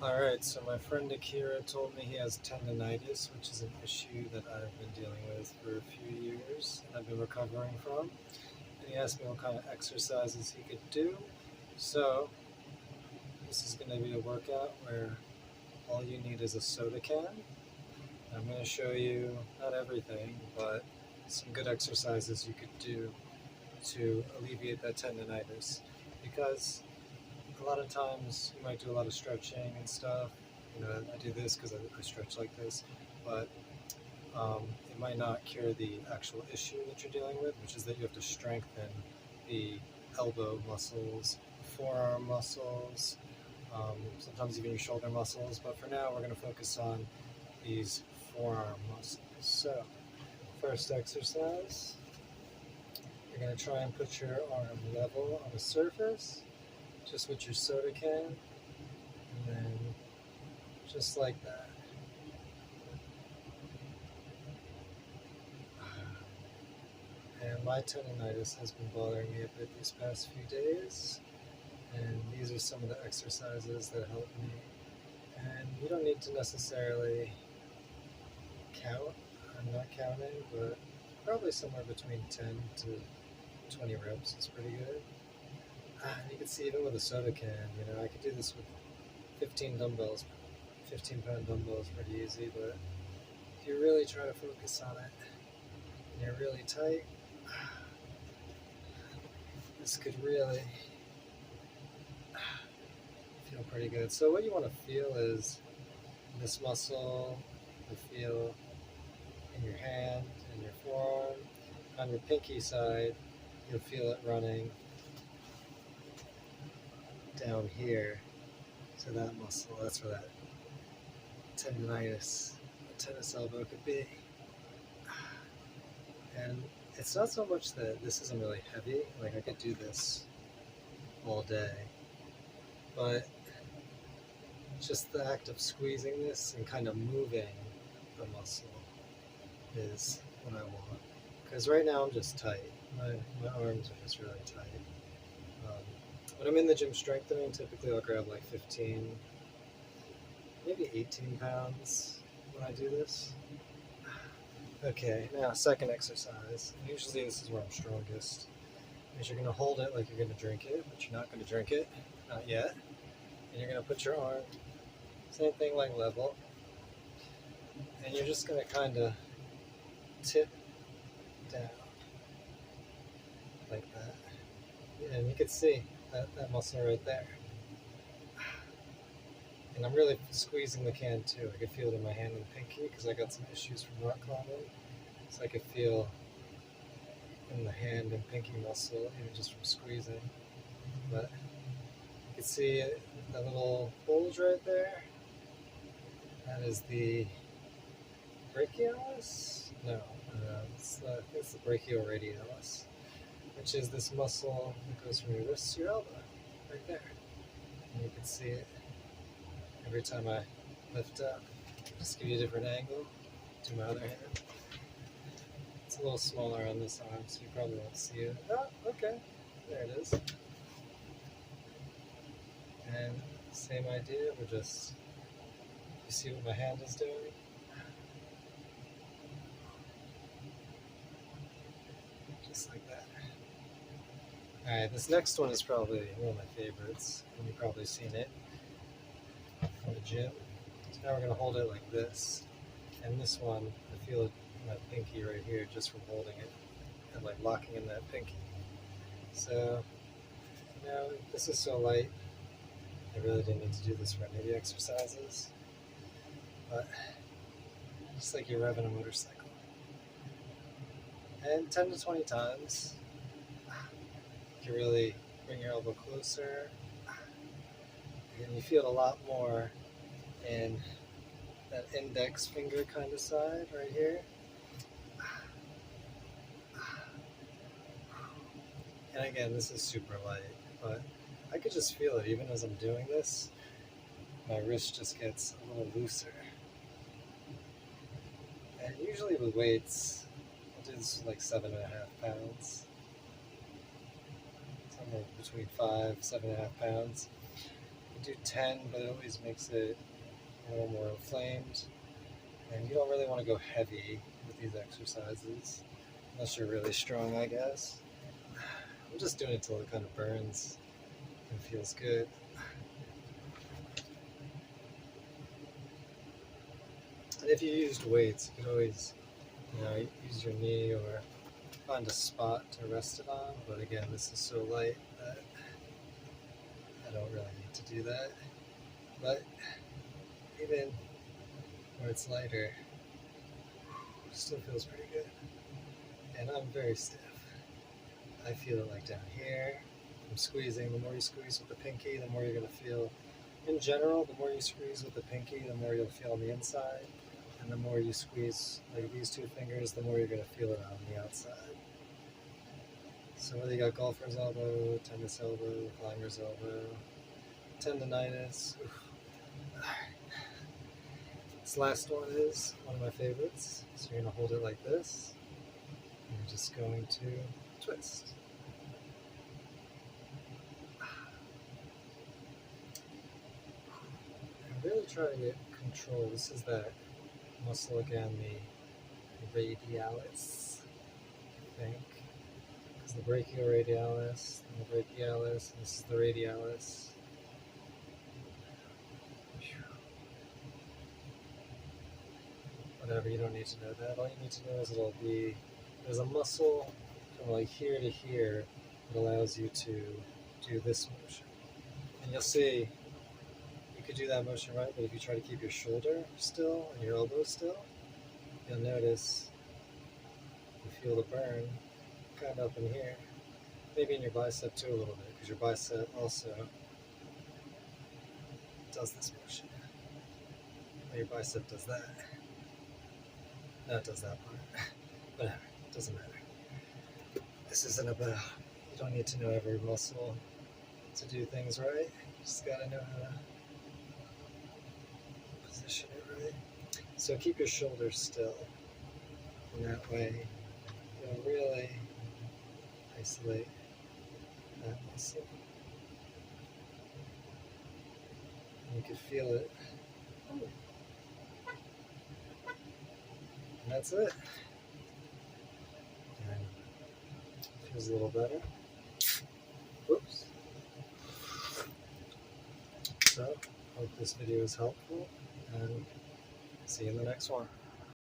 Alright, so my friend Akira told me he has tendonitis, which is an issue that I've been dealing with for a few years and I've been recovering from. And he asked me what kind of exercises he could do. So, this is going to be a workout where all you need is a soda can. I'm going to show you, not everything, but some good exercises you could do to alleviate that tendonitis. Because a lot of times you might do a lot of stretching and stuff. I do this because I stretch like this, but it might not cure the actual issue that you're dealing with, which is that you have to strengthen the elbow muscles, forearm muscles, sometimes even your shoulder muscles. But for now, we're going to focus on these forearm muscles. So, first exercise, you're going to try and put your arm level on the surface, just with your soda can, and then just like that. And my tendonitis has been bothering me a bit these past few days, and these are some of the exercises that help me. And you don't need to necessarily count. I'm not counting, but probably somewhere between 10 to 20 reps is pretty good. And you can see even with a soda can, I could do this with 15 dumbbells, 15-pound dumbbells pretty easy, but if you really try to focus on it and you're really tight, this could really feel pretty good. So what you want to feel is this muscle, you feel in your hand, in your forearm. On your pinky side, you'll feel it running down here to that muscle. That's where that tendonitis, tennis elbow could be. And it's not so much that this isn't really heavy, like I could do this all day, but just the act of squeezing this and kind of moving the muscle is what I want. Because right now I'm just tight. My arms are just really tight. When I'm in the gym strengthening, typically I'll grab like 15, maybe 18 pounds when I do this. Okay, now second exercise. Usually this is where I'm strongest. Is you're going to hold it like you're going to drink it, but you're not going to drink it, not yet. And you're going to put your arm, same thing like level, and you're just going to kind of tip down like that. And you can see that muscle right there. And I'm really squeezing the can too. I can feel it in my hand and pinky because I got some issues from rock climbing. So I can feel in the hand and pinky muscle even just from squeezing. But you can see that little bulge right there. That is the brachialis? No, it's the brachioradialis, which is this muscle that goes from your wrist to your elbow, right there. And you can see it every time I lift up. Just give you a different angle to my other hand. It's a little smaller on this arm, so you probably won't see it. Oh, okay, there it is. And same idea, we're just, you see what my hand is doing? Just like that. Alright, this next one is probably one of my favorites, and you've probably seen it from the gym. So now we're going to hold it like this, and this one, I feel it in my pinky right here just from holding it and like locking in that pinky. So now this is so light, I really didn't need to do this for any of the exercises, but just like you're revving a motorcycle. And 10 to 20 times, you can really bring your elbow closer, and you feel it a lot more in that index finger kind of side right here. And again, this is super light, but I could just feel it even as I'm doing this. My wrist just gets a little looser. And usually with weights, I'll do this with like 7.5 pounds. Somewhere between 5, 7.5 pounds. You do 10, but it always makes it a little more inflamed. And you don't really want to go heavy with these exercises, unless you're really strong, I guess. I'm just doing it till it kind of burns and feels good. And if you used weights, you could always, use your knee or find a spot to rest it on. But again, this is so light that I don't really need to do that. But even where it's lighter, it still feels pretty good. And I'm very stiff. I feel it like down here. I'm squeezing. The more you squeeze with the pinky, the more you're going to feel. In general, the more you squeeze with the pinky, the more you'll feel on the inside. And the more you squeeze like these two fingers, the more you're going to feel it on the outside. So whether you got golfer's elbow, tennis elbow, climber's elbow, tendonitis. This last one is one of my favorites. So you're going to hold it like this. And you're just going to twist. I'm really trying to get control. This is that muscle again, the radialis, I think. Because the brachioradialis, and the brachialis, and this is the radialis. Whatever, you don't need to know that. All you need to know is there's a muscle from like here to here that allows you to do this motion. And you'll see, you could do that motion right, but if you try to keep your shoulder still and your elbow still, you'll notice you feel the burn kind of up in here. Maybe in your bicep too a little bit, because your bicep also does this motion. Well, your bicep does that. No, it does that part. Whatever, it doesn't matter. This isn't about, you don't need to know every muscle to do things right. You just gotta know how to position it right. So keep your shoulders still. And that way, you'll really isolate that muscle. And you can feel it. And that's it. And it feels a little better. Whoops. So, hope this video is helpful, and see you in the next one.